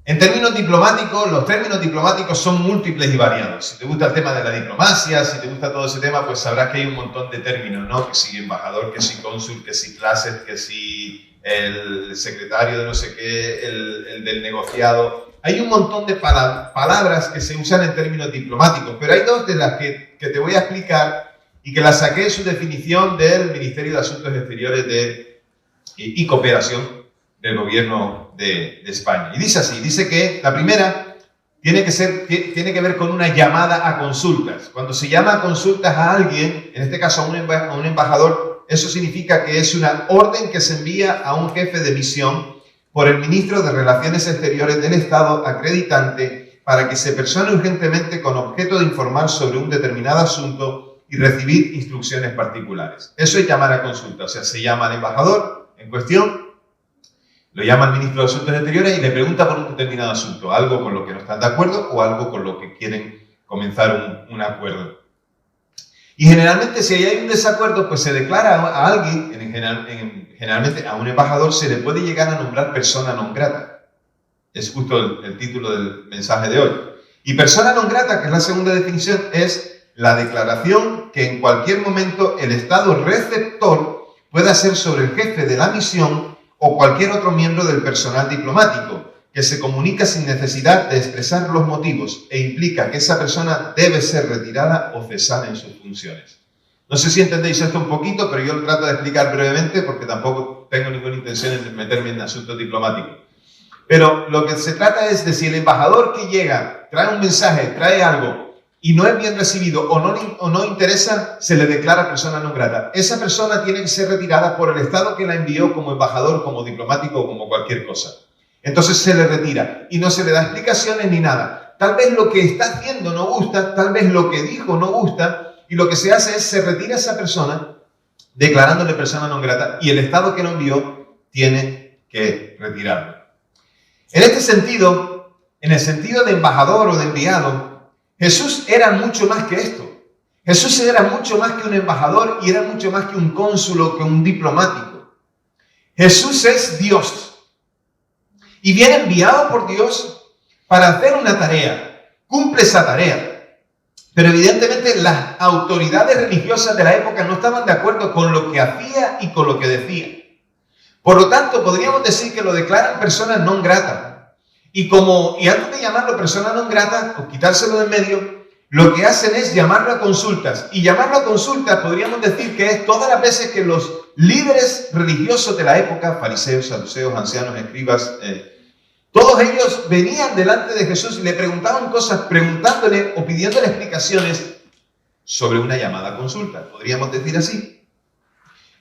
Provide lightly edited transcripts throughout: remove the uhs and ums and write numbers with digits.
En términos diplomáticos, los términos diplomáticos son múltiples y variados. Si te gusta el tema de la diplomacia, si te gusta todo ese tema, pues sabrás que hay un montón de términos, ¿no? Que si embajador, que si cónsul, que si clases, que si el secretario de no sé qué, el del negociado. Hay un montón de palabras que se usan en términos diplomáticos, pero hay dos de las que te voy a explicar y que las saqué en su definición del Ministerio de Asuntos Exteriores y Cooperación del Gobierno de España. Y dice así, dice que la primera tiene que ver con una llamada a consultas. Cuando se llama a consultas a alguien, en este caso a un embajador, eso significa que es una orden que se envía a un jefe de misión por el ministro de Relaciones Exteriores del Estado acreditante para que se persone urgentemente con objeto de informar sobre un determinado asunto y recibir instrucciones particulares. Eso es llamar a consulta, o sea, se llama al embajador en cuestión, lo llama al ministro de Asuntos Exteriores y le pregunta por un determinado asunto, algo con lo que no están de acuerdo o algo con lo que quieren comenzar un acuerdo. Y generalmente si hay un desacuerdo, pues se declara a alguien, generalmente a un embajador se le puede llegar a nombrar persona non grata. Es justo el título del mensaje de hoy. Y persona non grata, que es la segunda definición, es la declaración que en cualquier momento el Estado receptor puede hacer sobre el jefe de la misión o cualquier otro miembro del personal diplomático, que se comunica sin necesidad de expresar los motivos e implica que esa persona debe ser retirada o cesada en sus funciones. No sé si entendéis esto un poquito, pero yo lo trato de explicar brevemente porque tampoco tengo ninguna intención de meterme en asuntos diplomáticos. Pero lo que se trata es de si el embajador que llega, trae un mensaje, trae algo y no es bien recibido o no interesa, se le declara persona non grata. Esa persona tiene que ser retirada por el Estado que la envió como embajador, como diplomático o como cualquier cosa. Entonces se le retira y no se le da explicaciones ni nada. Tal vez lo que está haciendo no gusta, tal vez lo que dijo no gusta y lo que se hace es se retira a esa persona declarándole persona non grata y el Estado que lo envió tiene que retirarlo. En este sentido, en el sentido de embajador o de enviado, Jesús era mucho más que esto. Jesús era mucho más que un embajador y era mucho más que un cónsul o que un diplomático. Jesús es Dios y viene enviado por Dios para hacer una tarea. Cumple esa tarea. Pero evidentemente las autoridades religiosas de la época no estaban de acuerdo con lo que hacía y con lo que decía. Por lo tanto, podríamos decir que lo declaran persona non grata. Y antes de llamarlo persona non grata o quitárselo de en medio, lo que hacen es llamarlo a consultas. Y llamarlo a consultas podríamos decir que es todas las veces que los líderes religiosos de la época, fariseos, saduceos, ancianos, escribas, todos ellos venían delante de Jesús y le preguntaban cosas, preguntándole o pidiéndole explicaciones sobre una llamada a consulta. Podríamos decir así.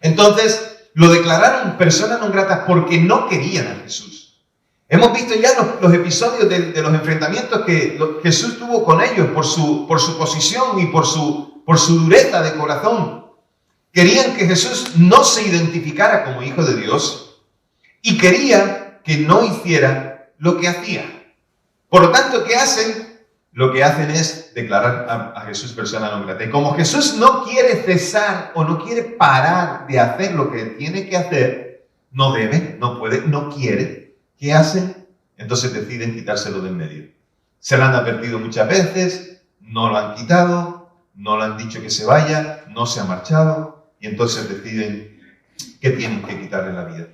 Entonces, lo declararon persona non grata porque no querían a Jesús. Hemos visto ya los episodios de los enfrentamientos que Jesús tuvo con ellos por su posición y por su dureza de corazón. Querían que Jesús no se identificara como hijo de Dios y quería que no hiciera lo que hacía. Por lo tanto, ¿qué hacen? Lo que hacen es declarar a Jesús persona non grata. Y como Jesús no quiere cesar o no quiere parar de hacer lo que tiene que hacer, no debe, no puede, no quiere, ¿qué hacen? Entonces deciden quitárselo de en medio. Se lo han advertido muchas veces, no lo han quitado, no le han dicho que se vaya, no se ha marchado, y entonces deciden que tienen que quitarle la vida.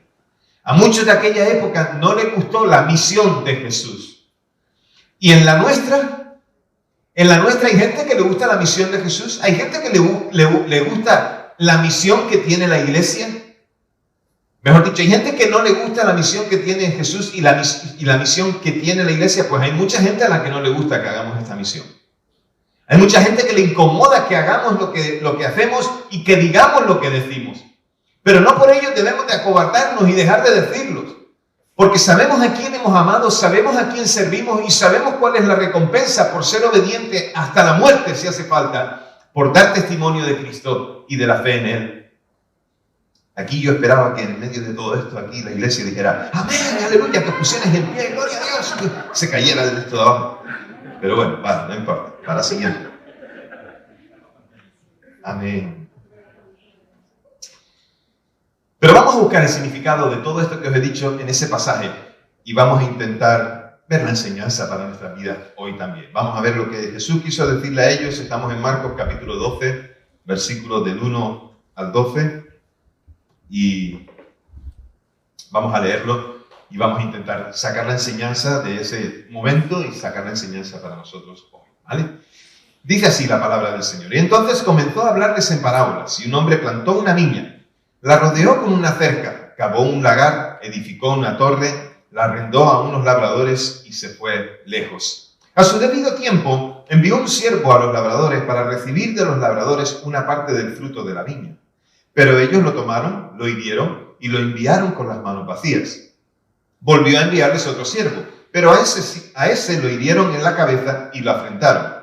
A muchos de aquella época no les gustó la misión de Jesús. Y en la nuestra hay gente que le gusta la misión de Jesús, hay gente que le gusta la misión que tiene la iglesia. Mejor dicho, hay gente que no le gusta la misión que tiene Jesús y la misión que tiene la iglesia, pues hay mucha gente a la que no le gusta que hagamos esta misión. Hay mucha gente que le incomoda que hagamos lo que hacemos y que digamos lo que decimos. Pero no por ello debemos de acobardarnos y dejar de decirlos. Porque sabemos a quién hemos amado, sabemos a quién servimos y sabemos cuál es la recompensa por ser obediente hasta la muerte si hace falta, por dar testimonio de Cristo y de la fe en Él. Aquí yo esperaba que en medio de todo esto aquí la iglesia dijera amén, aleluya, que pusieras en pie, gloria a Dios, que se cayera de esto de abajo. Pero bueno, va, no importa, para la siguiente. Amén. Pero vamos a buscar el significado de todo esto que os he dicho en ese pasaje y vamos a intentar ver la enseñanza para nuestra vida hoy también. Vamos a ver lo que Jesús quiso decirle a ellos. Estamos en Marcos capítulo 12, versículos del 1 al 12. Y vamos a leerlo y vamos a intentar sacar la enseñanza de ese momento y sacar la enseñanza para nosotros hoy, ¿vale? Dice así la palabra del Señor. Y entonces comenzó a hablarles en parábolas. Y un hombre plantó una viña, la rodeó con una cerca, cavó un lagar, edificó una torre, la arrendó a unos labradores y se fue lejos. A su debido tiempo envió un siervo a los labradores para recibir de los labradores una parte del fruto de la viña. Pero ellos lo tomaron, lo hirieron y lo enviaron con las manos vacías. Volvió a enviarles otro siervo, pero a ese lo hirieron en la cabeza y lo afrentaron.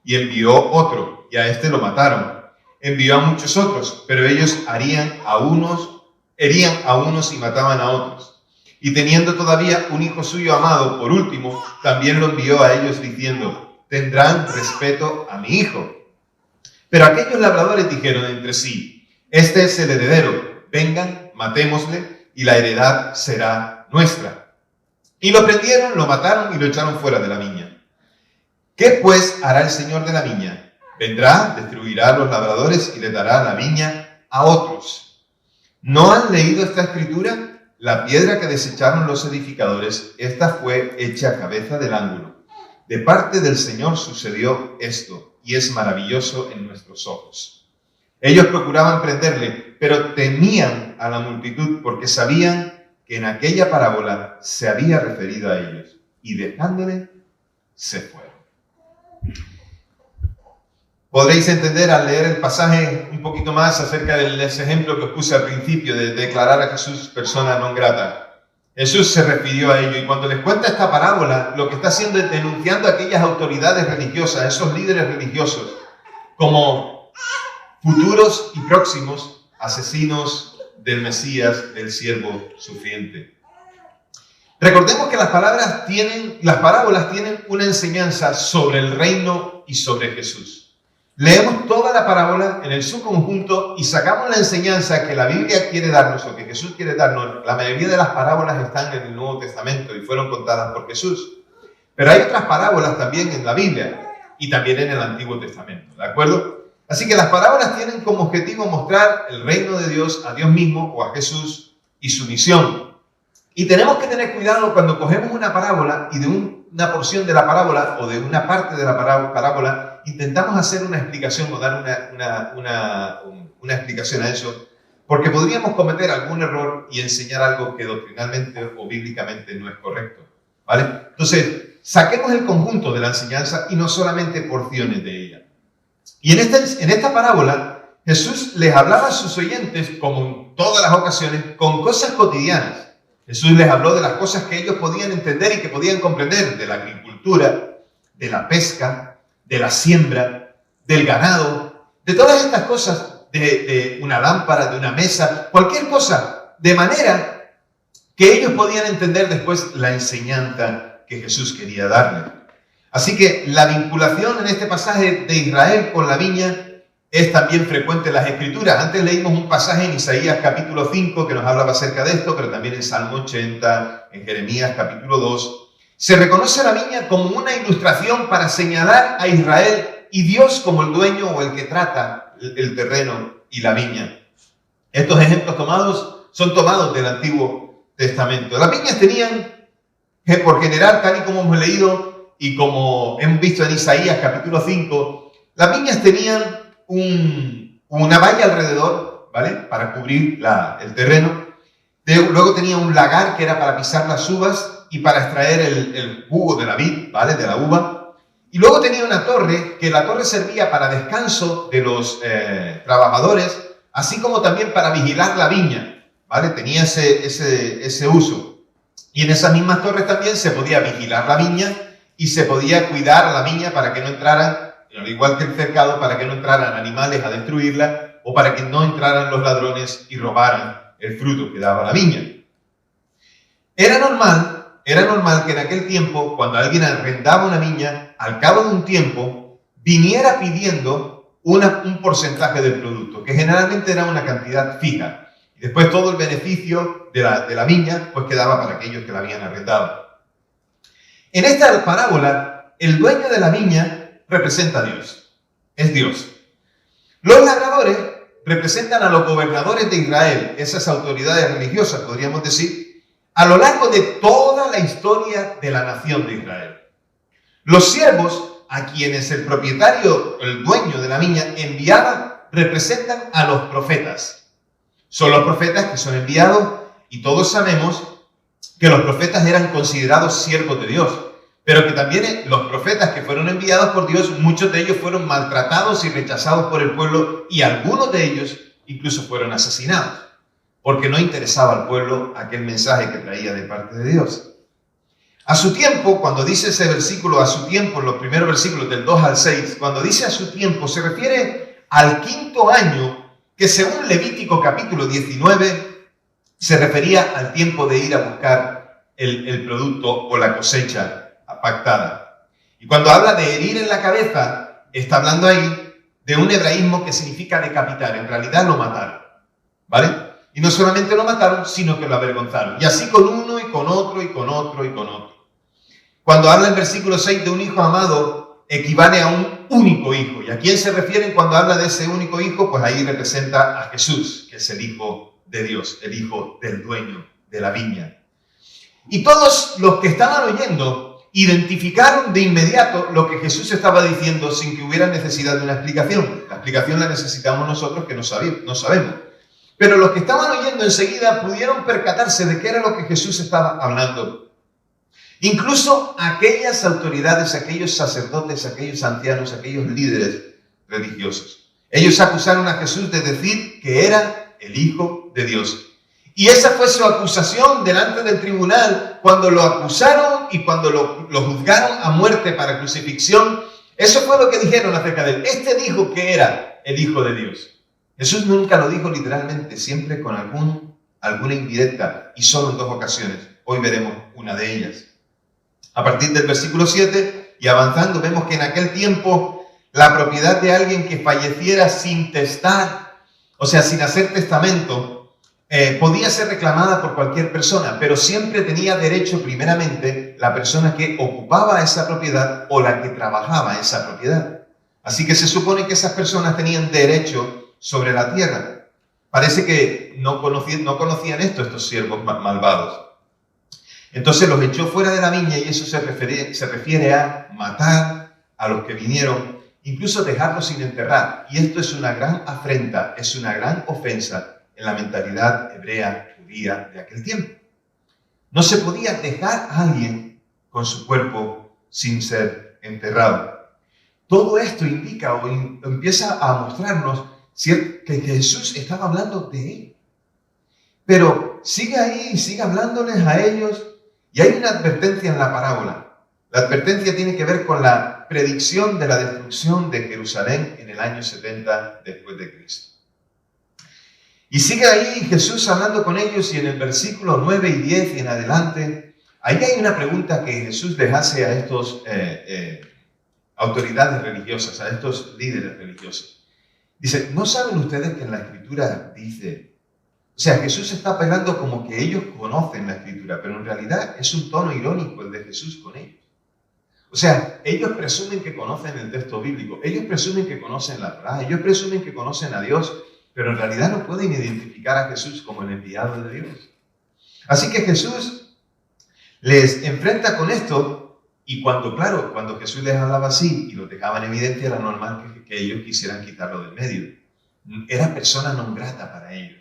Y envió otro, y a este lo mataron. Envió a muchos otros, pero ellos herían a unos y mataban a otros. Y teniendo todavía un hijo suyo amado, por último, también lo envió a ellos diciendo: tendrán respeto a mi hijo. Pero aquellos labradores dijeron entre sí: este es el heredero, vengan, matémosle, y la heredad será nuestra. Y lo prendieron, lo mataron y lo echaron fuera de la viña. ¿Qué pues hará el Señor de la viña? Vendrá, destruirá a los labradores y le dará la viña a otros. ¿No han leído esta escritura? La piedra que desecharon los edificadores, esta fue hecha cabeza del ángulo. De parte del Señor sucedió esto, y es maravilloso en nuestros ojos. Ellos procuraban prenderle, pero temían a la multitud porque sabían que en aquella parábola se había referido a ellos, y dejándole, se fueron. Podréis entender al leer el pasaje un poquito más acerca de ese ejemplo que os puse al principio de declarar a Jesús persona non grata. Jesús se refirió a ello y cuando les cuenta esta parábola, lo que está haciendo es denunciando a aquellas autoridades religiosas, a esos líderes religiosos, como futuros y próximos asesinos del Mesías, del siervo sufriente. Recordemos que las parábolas tienen una enseñanza sobre el reino y sobre Jesús. Leemos toda la parábola en su conjunto y sacamos la enseñanza que la Biblia quiere darnos o que Jesús quiere darnos. La mayoría de las parábolas están en el Nuevo Testamento y fueron contadas por Jesús. Pero hay otras parábolas también en la Biblia y también en el Antiguo Testamento, ¿de acuerdo? Así que las parábolas tienen como objetivo mostrar el reino de Dios a Dios mismo o a Jesús y su misión. Y tenemos que tener cuidado cuando cogemos una parábola y de una porción de la parábola o de una parte de la parábola intentamos hacer una explicación o dar una explicación a eso, porque podríamos cometer algún error y enseñar algo que doctrinalmente o bíblicamente no es correcto, ¿vale? Entonces, saquemos el conjunto de la enseñanza y no solamente porciones de ella. Y en esta parábola, Jesús les hablaba a sus oyentes, como en todas las ocasiones, con cosas cotidianas. Jesús les habló de las cosas que ellos podían entender y que podían comprender, de la agricultura, de la pesca, de la siembra, del ganado, de todas estas cosas, de una lámpara, de una mesa, cualquier cosa, de manera que ellos podían entender después la enseñanza que Jesús quería darle. Así que la vinculación en este pasaje de Israel con la viña es también frecuente en las Escrituras. Antes leímos un pasaje en Isaías capítulo 5 que nos hablaba acerca de esto, pero también en Salmo 80, en Jeremías capítulo 2. Se reconoce a la viña como una ilustración para señalar a Israel y Dios como el dueño o el que trata el terreno y la viña. Estos ejemplos son tomados del Antiguo Testamento. Las viñas tenían, por general, tal y como hemos leído y como hemos visto en Isaías capítulo 5, las viñas tenían una valla alrededor, ¿vale? Para cubrir el terreno. Luego tenía un lagar que era para pisar las uvas y para extraer el jugo de la vid, ¿vale? De la uva. Y luego tenía una torre, que la torre servía para descanso de los trabajadores, así como también para vigilar la viña, ¿vale? Tenía ese uso. Y en esas mismas torres también se podía vigilar la viña y se podía cuidar la viña para que no entraran, al igual que el cercado, para que no entraran animales a destruirla o para que no entraran los ladrones y robaran el fruto que daba la viña. Era normal que en aquel tiempo, cuando alguien arrendaba una viña, al cabo de un tiempo, viniera pidiendo un porcentaje del producto, que generalmente era una cantidad fija. Y después todo el beneficio de la viña pues quedaba para aquellos que la habían arrendado. En esta parábola, el dueño de la viña representa a Dios. Es Dios. Los labradores representan a los gobernadores de Israel, esas autoridades religiosas, podríamos decir, a lo largo de toda la historia de la nación de Israel. Los siervos, a quienes el propietario, el dueño de la viña, enviaba, representan a los profetas. Son los profetas que son enviados y todos sabemos que los profetas eran considerados siervos de Dios, pero que también los profetas que fueron enviados por Dios, muchos de ellos fueron maltratados y rechazados por el pueblo y algunos de ellos incluso fueron asesinados, porque no interesaba al pueblo aquel mensaje que traía de parte de Dios. A su tiempo, cuando dice ese versículo, a su tiempo, en los primeros versículos del 2 al 6, cuando dice a su tiempo, se refiere al 5.º año, que según Levítico capítulo 19, se refería al tiempo de ir a buscar el producto o la cosecha pactada. Y cuando habla de herir en la cabeza, está hablando ahí de un hebraísmo que significa decapitar. En realidad lo mataron, ¿vale? Y no solamente lo mataron, sino que lo avergonzaron. Y así con uno y con otro y con otro y con otro. Cuando habla en versículo 6 de un hijo amado, equivale a un único hijo. ¿Y a quién se refieren cuando habla de ese único hijo? Pues ahí representa a Jesús, que es el Hijo de Dios, el hijo del dueño de la viña. Y todos los que estaban oyendo identificaron de inmediato lo que Jesús estaba diciendo sin que hubiera necesidad de una explicación. La explicación la necesitamos nosotros que no sabemos. Pero los que estaban oyendo enseguida pudieron percatarse de qué era lo que Jesús estaba hablando. Incluso aquellas autoridades, aquellos sacerdotes, aquellos ancianos, aquellos líderes religiosos. Ellos acusaron a Jesús de decir que era el Hijo de Dios. Y esa fue su acusación delante del tribunal cuando lo acusaron y cuando lo juzgaron a muerte para crucifixión. Eso fue lo que dijeron acerca de él. Este dijo que era el Hijo de Dios. Jesús nunca lo dijo literalmente, siempre con alguna indirecta y solo en 2 ocasiones. Hoy veremos una de ellas. A partir del versículo 7 y avanzando, vemos que en aquel tiempo la propiedad de alguien que falleciera sin testar, o sea, sin hacer testamento, podía ser reclamada por cualquier persona, pero siempre tenía derecho primeramente la persona que ocupaba esa propiedad o la que trabajaba esa propiedad. Así que se supone que esas personas tenían derecho sobre la tierra. Parece que no conocían estos siervos malvados. Entonces los echó fuera de la viña y eso se refiere a matar a los que vinieron, incluso dejarlos sin enterrar. Y esto es una gran afrenta, es una gran ofensa en la mentalidad hebrea, judía de aquel tiempo. No se podía dejar a alguien con su cuerpo sin ser enterrado. Todo esto indica o empieza a mostrarnos que Jesús estaba hablando de él. Pero sigue ahí y sigue hablándoles a ellos. Y hay una advertencia en la parábola. La advertencia tiene que ver con la predicción de la destrucción de Jerusalén en el año 70 después de Cristo. Y sigue ahí Jesús hablando con ellos y en el versículo 9 y 10 y en adelante, ahí hay una pregunta que Jesús les hace a estos autoridades religiosas, a estos líderes religiosos. Dice, ¿no saben ustedes que en la Escritura dice... O sea, Jesús está apelando como que ellos conocen la Escritura, pero en realidad es un tono irónico el de Jesús con ellos. O sea, ellos presumen que conocen el texto bíblico, ellos presumen que conocen la Torá, ellos presumen que conocen a Dios, pero en realidad no pueden identificar a Jesús como el enviado de Dios. Así que Jesús les enfrenta con esto y cuando Jesús les hablaba así y lo dejaba en evidencia, era normal que ellos quisieran quitarlo del medio. Era persona non grata para ellos.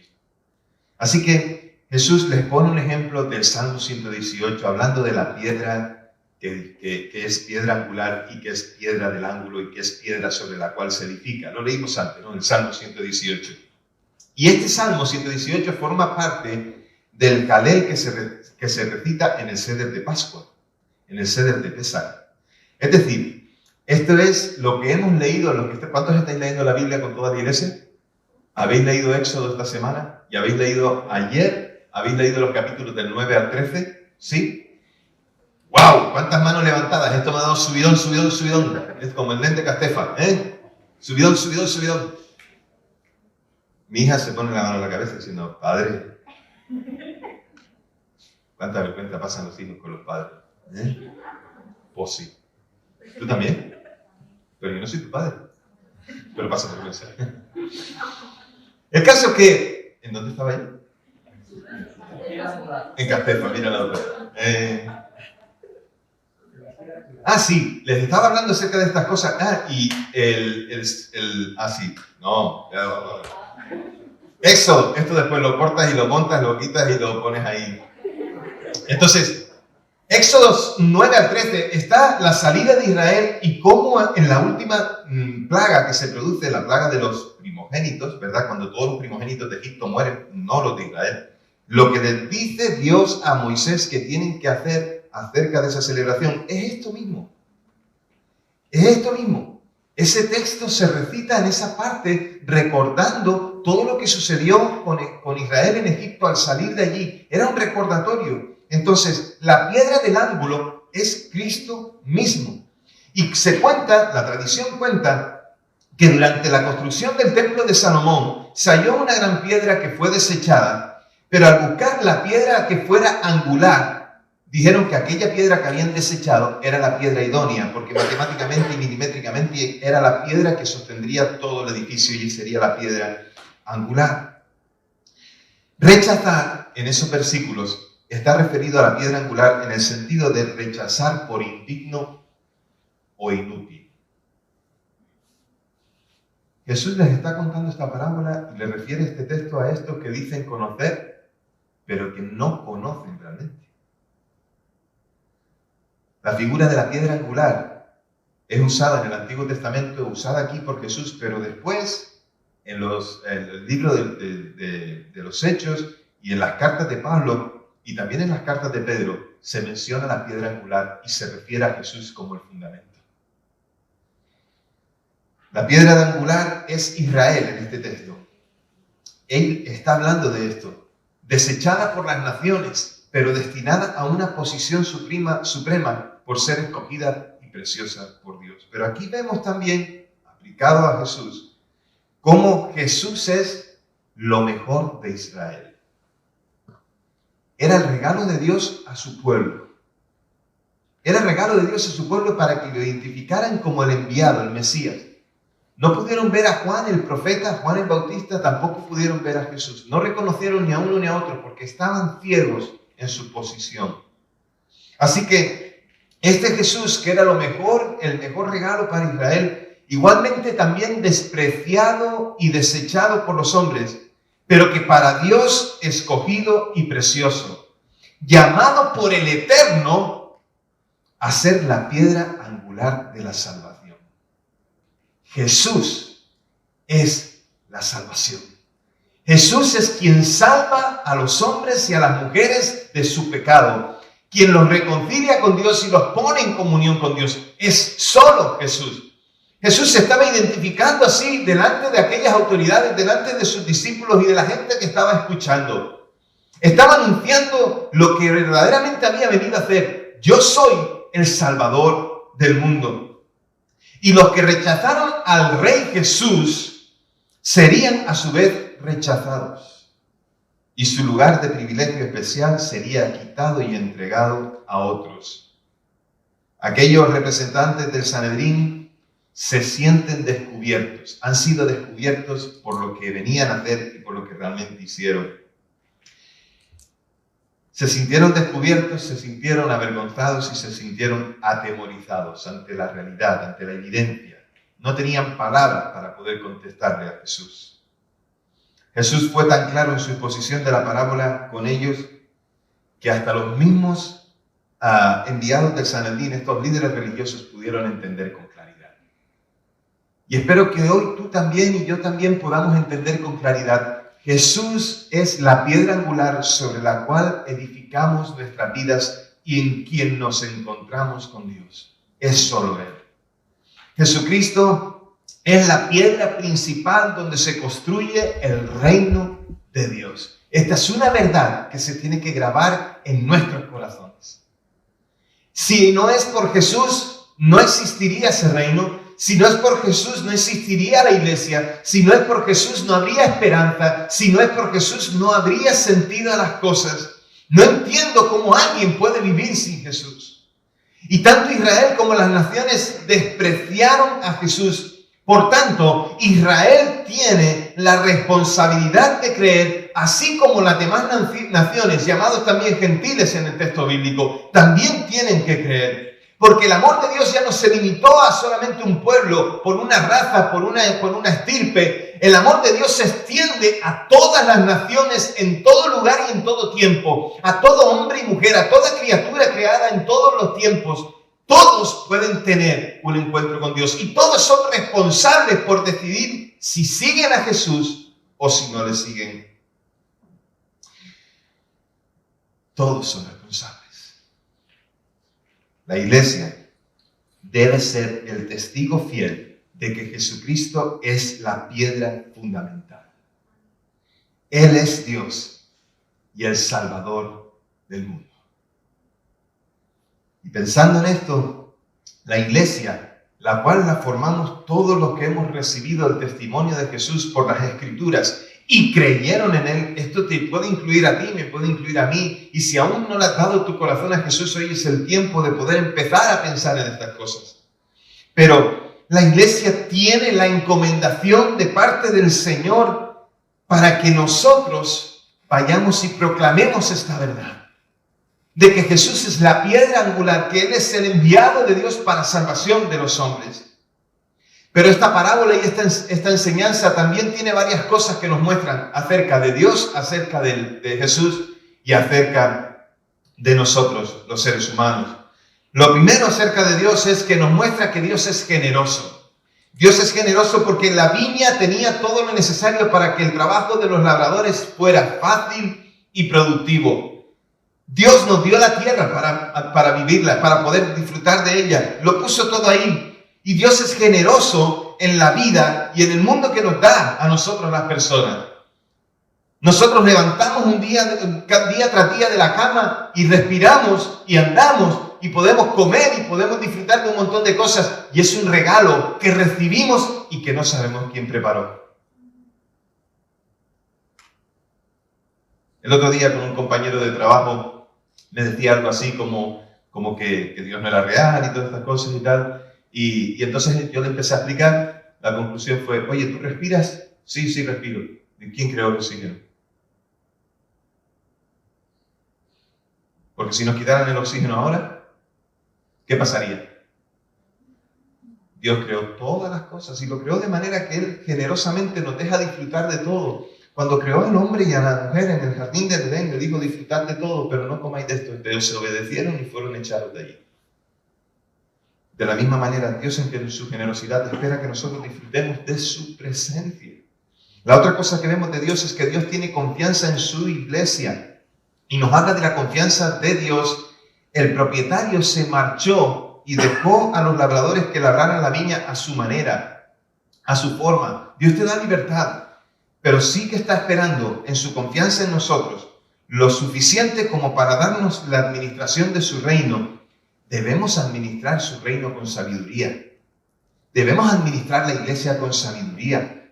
Así que Jesús les pone un ejemplo del Salmo 118, hablando de la piedra que es piedra angular y que es piedra del ángulo y que es piedra sobre la cual se edifica. Lo leímos antes, ¿no? El Salmo 118. Y este Salmo 118 forma parte del Jalel que se recita en el Seder de Pascua, en el Seder de Pesach. Es decir, esto es lo que hemos leído. ¿Cuántos estáis leyendo la Biblia con toda la iglesia? ¿Habéis leído Éxodo esta semana? ¿Y habéis leído ayer? ¿Habéis leído los capítulos del 9 al 13? ¿Sí? ¡Wow! ¿Cuántas manos levantadas? Esto me ha dado subidón, subidón, subidón. Es como el lente Castefa, ¿eh? Subidón, subidón, subidón. Mi hija se pone la mano en la cabeza diciendo, padre, ¿cuánta vergüenza pasan los hijos con los padres? Pues sí. ¿Tú también? Pero yo no soy tu padre. Pero pasa por pensar. El caso es que... ¿En dónde estaba yo? En Castefa, mira la otra. Sí, les estaba hablando acerca de estas cosas. Y sí. No. Éxodo. Esto después lo cortas y lo montas, lo quitas y lo pones ahí. Entonces, Éxodo 9 al 13 está la salida de Israel y cómo en la última plaga que se produce, la plaga de los primogénitos, ¿verdad? Cuando todos los primogénitos de Egipto mueren, no los de Israel. Lo que les dice Dios a Moisés que tienen que hacer acerca de esa celebración es esto mismo. Es esto mismo. Ese texto se recita en esa parte recordando todo lo que sucedió con Israel en Egipto al salir de allí. Era un recordatorio. Entonces, la piedra del ángulo es Cristo mismo. Y se cuenta, la tradición cuenta, que durante la construcción del templo de Salomón se halló una gran piedra que fue desechada, pero al buscar la piedra que fuera angular, dijeron que aquella piedra que habían desechado era la piedra idónea, porque matemáticamente y milimétricamente era la piedra que sostendría todo el edificio y sería la piedra angular. Rechazar en esos versículos está referido a la piedra angular en el sentido de rechazar por indigno o inútil. Jesús les está contando esta parábola y le refiere este texto a estos que dicen conocer, pero que no conocen realmente. La figura de la piedra angular es usada en el Antiguo Testamento, usada aquí por Jesús, pero después en el libro de los Hechos y en las cartas de Pablo y también en las cartas de Pedro se menciona la piedra angular y se refiere a Jesús como el fundamento. La piedra angular es Israel en este texto. Él está hablando de esto, desechada por las naciones, pero destinada a una posición suprema por ser escogida y preciosa por Dios. Pero aquí vemos también, aplicado a Jesús, cómo Jesús es lo mejor de Israel. Era el regalo de Dios a su pueblo. Era el regalo de Dios a su pueblo para que lo identificaran como el enviado, el Mesías. No pudieron ver a Juan el profeta, Juan el Bautista, tampoco pudieron ver a Jesús. No reconocieron ni a uno ni a otro porque estaban ciegos en su posición. Así que este Jesús, que era lo mejor, el mejor regalo para Israel, igualmente también despreciado y desechado por los hombres, pero que para Dios escogido y precioso, llamado por el Eterno a ser la piedra angular de la salvación. Jesús es la salvación. Jesús es quien salva a los hombres y a las mujeres de su pecado, quien los reconcilia con Dios y los pone en comunión con Dios. Es solo Jesús. Jesús se estaba identificando así delante de aquellas autoridades, delante de sus discípulos y de la gente que estaba escuchando. Estaba anunciando lo que verdaderamente había venido a hacer. Yo soy el Salvador del mundo. Y los que rechazaron al Rey Jesús serían a su vez rechazados. Y su lugar de privilegio especial sería quitado y entregado a otros. Aquellos representantes del Sanedrín se sienten descubiertos, han sido descubiertos por lo que venían a hacer y por lo que realmente hicieron. Se sintieron descubiertos, se sintieron avergonzados y se sintieron atemorizados ante la realidad, ante la evidencia. No tenían palabras para poder contestarle a Jesús. Jesús fue tan claro en su exposición de la parábola con ellos que hasta los mismos enviados del Sanedrín, estos líderes religiosos, pudieron entender con claridad. Y espero que hoy tú también y yo también podamos entender con claridad. Jesús es la piedra angular sobre la cual edificamos nuestras vidas y en quien nos encontramos con Dios. Es solo Él. Jesucristo es la piedra principal donde se construye el reino de Dios. Esta es una verdad que se tiene que grabar en nuestros corazones. Si no es por Jesús, no existiría ese reino. Si no es por Jesús, no existiría la iglesia. Si no es por Jesús, no habría esperanza. Si no es por Jesús, no habría sentido a las cosas. No entiendo cómo alguien puede vivir sin Jesús. Y tanto Israel como las naciones despreciaron a Jesús. Por tanto, Israel tiene la responsabilidad de creer, así como las demás naciones, llamados también gentiles en el texto bíblico, también tienen que creer. Porque el amor de Dios ya no se limitó a solamente un pueblo, por una raza, por una estirpe. El amor de Dios se extiende a todas las naciones, en todo lugar y en todo tiempo. A todo hombre y mujer, a toda criatura creada en todos los tiempos. Todos pueden tener un encuentro con Dios y todos son responsables por decidir si siguen a Jesús o si no le siguen. Todos son responsables. La iglesia debe ser el testigo fiel de que Jesucristo es la piedra fundamental. Él es Dios y el Salvador del mundo. Y pensando en esto, la iglesia, la cual la formamos todos los que hemos recibido el testimonio de Jesús por las Escrituras y creyeron en Él, esto te puede incluir a ti, me puede incluir a mí, y si aún no le has dado tu corazón a Jesús, hoy es el tiempo de poder empezar a pensar en estas cosas. Pero la iglesia tiene la encomendación de parte del Señor para que nosotros vayamos y proclamemos esta verdad. De que Jesús es la piedra angular, que Él es el enviado de Dios para salvación de los hombres. Pero esta parábola y esta enseñanza también tiene varias cosas que nos muestran acerca de Dios, acerca de Jesús y acerca de nosotros, los seres humanos. Lo primero acerca de Dios es que nos muestra que Dios es generoso. Dios es generoso porque la viña tenía todo lo necesario para que el trabajo de los labradores fuera fácil y productivo. Dios nos dio la tierra para vivirla, para poder disfrutar de ella. Lo puso todo ahí. Y Dios es generoso en la vida y en el mundo que nos da a nosotros las personas. Nosotros levantamos un día tras día de la cama y respiramos y andamos y podemos comer y podemos disfrutar de un montón de cosas. Y es un regalo que recibimos y que no sabemos quién preparó. El otro día con un compañero de trabajo me decía algo así como que Dios no era real y todas estas cosas y tal. Y entonces yo le empecé a explicar. La conclusión fue, oye, ¿tú respiras? Sí, respiro. ¿Y quién creó el oxígeno? Porque si nos quitaran el oxígeno ahora, ¿qué pasaría? Dios creó todas las cosas y lo creó de manera que Él generosamente nos deja disfrutar de todo. Cuando creó al hombre y a la mujer en el jardín del Edén, le dijo disfrutad de todo, pero no comáis de esto. Ellos se obedecieron y fueron echados de allí. De la misma manera, Dios en su generosidad espera que nosotros disfrutemos de su presencia. La otra cosa que vemos de Dios es que Dios tiene confianza en su iglesia. Y nos habla de la confianza de Dios. El propietario se marchó y dejó a los labradores que labraran la viña a su manera, a su forma. Dios te da libertad, pero sí que está esperando en su confianza en nosotros lo suficiente como para darnos la administración de su reino. Debemos administrar su reino con sabiduría. Debemos administrar la iglesia con sabiduría.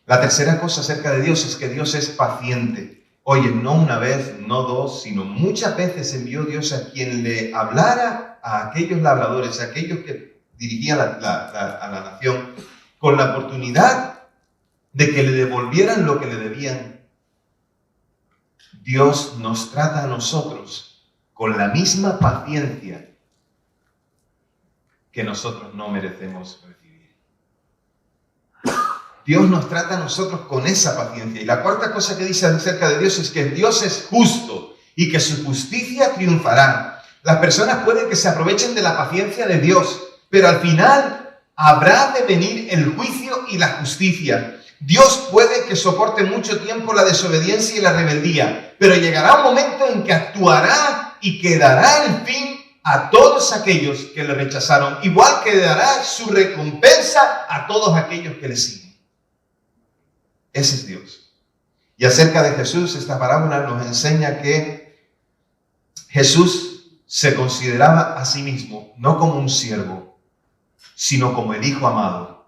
La tercera cosa acerca de Dios es que Dios es paciente. Oye, no una vez, no dos, sino muchas veces envió Dios a quien le hablara a aquellos labradores, a aquellos que dirigían a la nación, con la oportunidad de que le devolvieran lo que le debían. Dios nos trata a nosotros con la misma paciencia que nosotros no merecemos recibir. Dios nos trata a nosotros con esa paciencia. Y la cuarta cosa que dice acerca de Dios es que Dios es justo y que su justicia triunfará. Las personas pueden que se aprovechen de la paciencia de Dios, pero al final habrá de venir el juicio y la justicia. Dios puede que soporte mucho tiempo la desobediencia y la rebeldía, pero llegará un momento en que actuará y que dará el fin a todos aquellos que le rechazaron, igual que dará su recompensa a todos aquellos que le siguen. Ese es Dios. Y acerca de Jesús, esta parábola nos enseña que Jesús se consideraba a sí mismo no como un siervo, sino como el Hijo amado.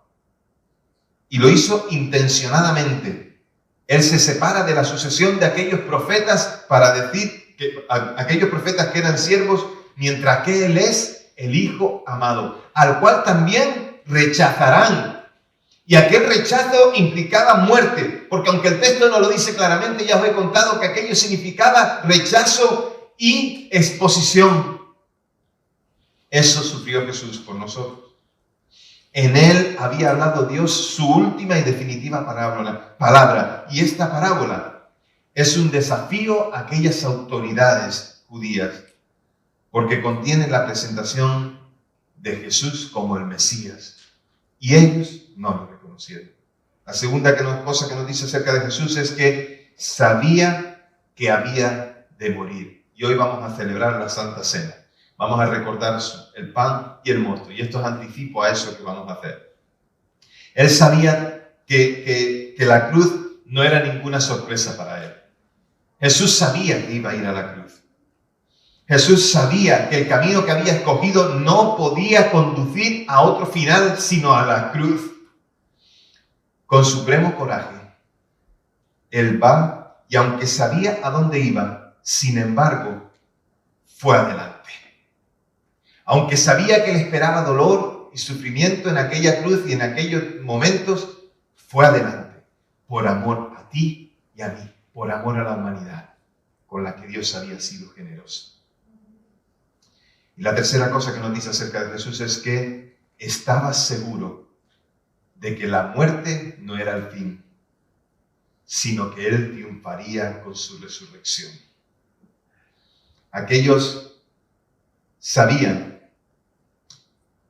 Y lo hizo intencionadamente. Él se separa de la sucesión de aquellos profetas para decir que aquellos profetas que eran siervos mientras que Él es el Hijo amado, al cual también rechazarán. Y aquel rechazo implicaba muerte, porque aunque el texto no lo dice claramente, ya os he contado que aquello significaba rechazo y exposición. Eso sufrió Jesús por nosotros. En Él había hablado Dios su última y definitiva palabra. Y esta parábola es un desafío a aquellas autoridades judías, porque contiene la presentación de Jesús como el Mesías. Y ellos no lo reconocieron. La segunda cosa que nos dice acerca de Jesús es que sabía que había de morir. Y hoy vamos a celebrar la Santa Cena. Vamos a recordar el pan y el mosto. Y esto es anticipo a eso que vamos a hacer. Él sabía que la cruz no era ninguna sorpresa para él. Jesús sabía que iba a ir a la cruz. Jesús sabía que el camino que había escogido no podía conducir a otro final sino a la cruz. Con supremo coraje, Él va y aunque sabía a dónde iba, sin embargo, fue adelante. Aunque sabía que le esperaba dolor y sufrimiento en aquella cruz y en aquellos momentos, fue adelante. Por amor a ti y a mí, por amor a la humanidad, con la que Dios había sido generoso. Y la tercera cosa que nos dice acerca de Jesús es que estaba seguro de que la muerte no era el fin, sino que Él triunfaría con su resurrección. Aquellos sabían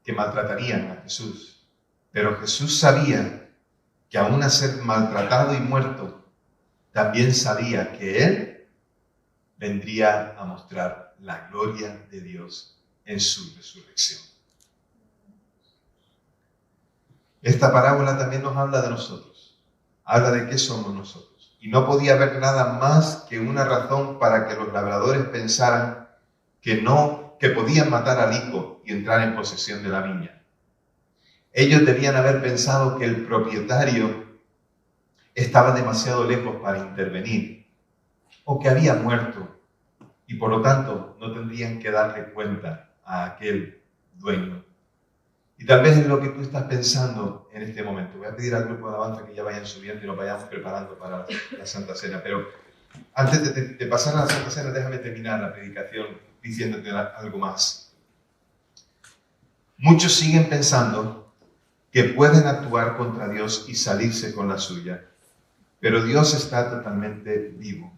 que maltratarían a Jesús, pero Jesús sabía que aún a ser maltratado y muerto, también sabía que Él vendría a mostrar la gloria de Dios en su resurrección. Esta parábola también nos habla de nosotros, habla de qué somos nosotros. Y no podía haber nada más que una razón para que los labradores pensaran que podían matar al hijo y entrar en posesión de la viña. Ellos debían haber pensado que el propietario estaba demasiado lejos para intervenir, o que había muerto, y por lo tanto no tendrían que darle cuenta a aquel dueño. Y tal vez es lo que tú estás pensando en este momento. Voy a pedir al grupo de alabanza que ya vayan subiendo y nos vayamos preparando para la Santa Cena. Pero antes de pasar a la Santa Cena, déjame terminar la predicación diciéndote algo más. Muchos siguen pensando que pueden actuar contra Dios y salirse con la suya. Pero Dios está totalmente vivo.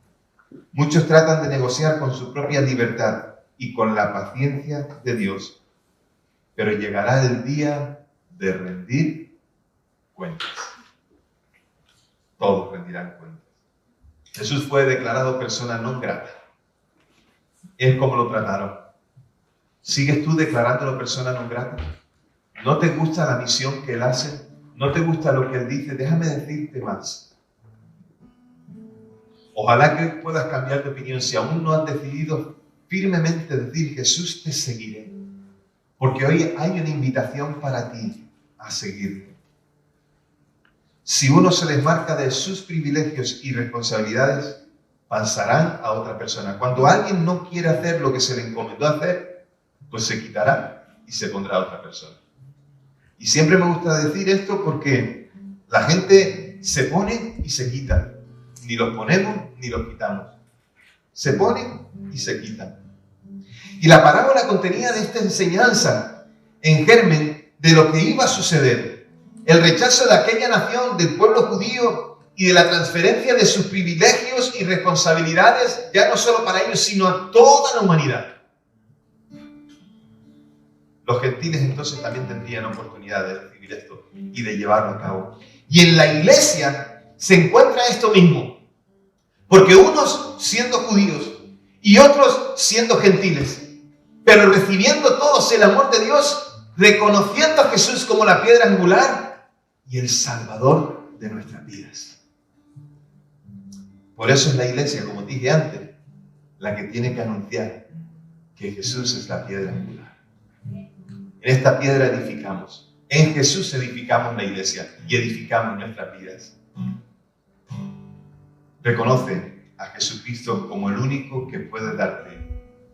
Muchos tratan de negociar con su propia libertad y con la paciencia de Dios. Pero llegará el día de rendir cuentas. Todos rendirán cuentas. Jesús fue declarado persona non grata. Es como lo trataron. ¿Sigues tú declarándolo persona non grata? ¿No te gusta la misión que Él hace? ¿No te gusta lo que Él dice? Déjame decirte más. Ojalá que puedas cambiar de opinión si aún no has decidido firmemente decir: Jesús, te seguiré. Porque hoy hay una invitación para ti a seguirlo. Si uno se desmarca de sus privilegios y responsabilidades, pasarán a otra persona. Cuando alguien no quiere hacer lo que se le encomendó hacer, pues se quitará y se pondrá a otra persona. Y siempre me gusta decir esto porque la gente se pone y se quita. Ni los ponemos ni los quitamos. Se ponen y se quitan. Y la parábola contenía de esta enseñanza en germen de lo que iba a suceder. El rechazo de aquella nación, del pueblo judío, y de la transferencia de sus privilegios y responsabilidades, ya no solo para ellos, sino a toda la humanidad. Los gentiles entonces también tendrían oportunidad de recibir esto y de llevarlo a cabo. Y en la iglesia se encuentra esto mismo. Porque unos siendo judíos y otros siendo gentiles, pero recibiendo todos el amor de Dios, reconociendo a Jesús como la piedra angular y el Salvador de nuestras vidas. Por eso es la iglesia, como dije antes, la que tiene que anunciar que Jesús es la piedra angular. En esta piedra edificamos. En Jesús edificamos la iglesia y edificamos nuestras vidas. Reconoce a Jesucristo como el único que puede darte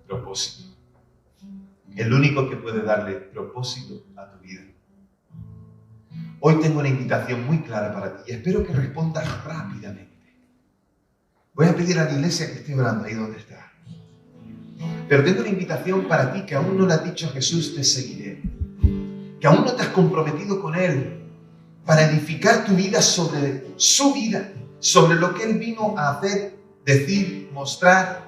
propósito. el único que puede darle propósito a tu vida. Hoy tengo una invitación muy clara para ti y espero que respondas rápidamente. Voy a pedir a la iglesia que esté orando ahí donde está. Pero tengo una invitación para ti que aún no le has dicho a Jesús, te seguiré. Que aún no te has comprometido con Él para edificar tu vida sobre su vida, sobre lo que Él vino a hacer, decir, mostrar.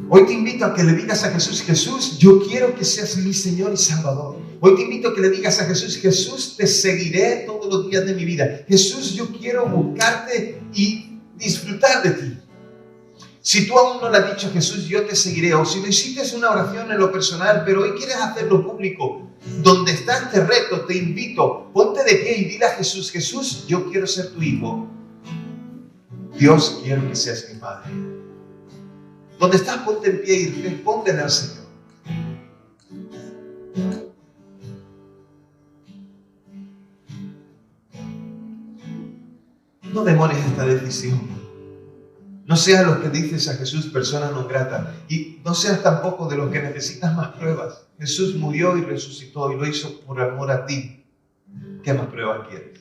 Hoy te invito a que le digas a Jesús, Jesús, yo quiero que seas mi Señor y Salvador. Hoy te invito a que le digas a Jesús, Jesús, te seguiré todos los días de mi vida. Jesús, yo quiero buscarte y disfrutar de ti. Si tú aún no le has dicho a Jesús, yo te seguiré, o si necesitas una oración en lo personal, pero hoy quieres hacerlo público, donde está este reto, te invito, ponte de pie y dile a Jesús, Jesús, yo quiero ser tu hijo. Dios, quiero que seas mi Padre. Donde estás, ponte en pie y respóndele al Señor. No demores esta decisión. No seas los que dices a Jesús persona no grata. Y no seas tampoco de los que necesitas más pruebas. Jesús murió y resucitó y lo hizo por amor a ti. ¿Qué más pruebas quieres?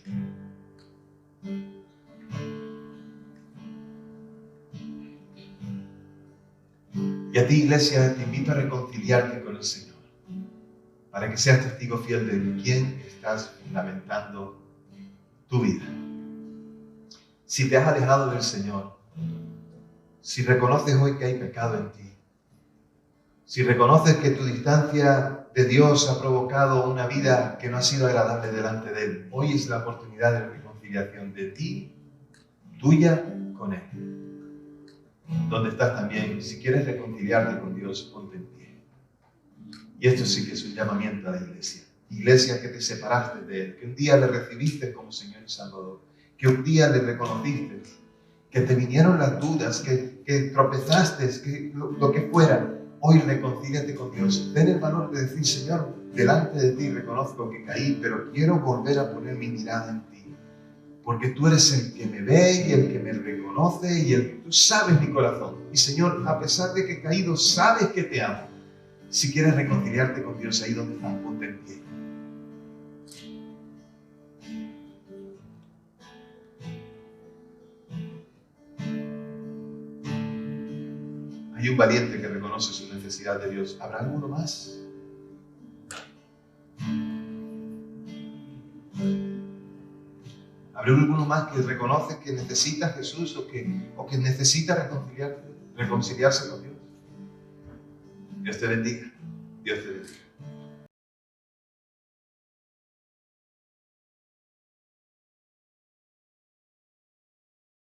Y a ti, iglesia, te invito a reconciliarte con el Señor. Para que seas testigo fiel de quién estás fundamentando tu vida. Si te has alejado del Señor, si reconoces hoy que hay pecado en ti, si reconoces que tu distancia de Dios ha provocado una vida que no ha sido agradable delante de Él, hoy es la oportunidad de reconciliación de ti, tuya, con Él. Donde estás también, si quieres reconciliarte con Dios, ponte en pie. Y esto sí que es un llamamiento a la iglesia. Iglesia que te separaste de Él, que un día le recibiste como Señor y Salvador, que un día le reconociste, que te vinieron las dudas, que tropezaste, que lo que fuera. Hoy reconcíliate con Dios. Ten el valor de decir, Señor, delante de ti reconozco que caí, pero quiero volver a poner mi mirada en ti. Porque tú eres el que me ve y el que me reconoce y el que tú sabes mi corazón. Y Señor, a pesar de que he caído, sabes que te amo. Si quieres reconciliarte con Dios ahí donde estás, ponte en pie. Hay un valiente que reconoce su necesidad de Dios. ¿Habrá alguno más? ¿Habrá alguno más que reconoce que necesita a Jesús o que necesita reconciliarse con Dios? Dios te bendiga. Dios te bendiga.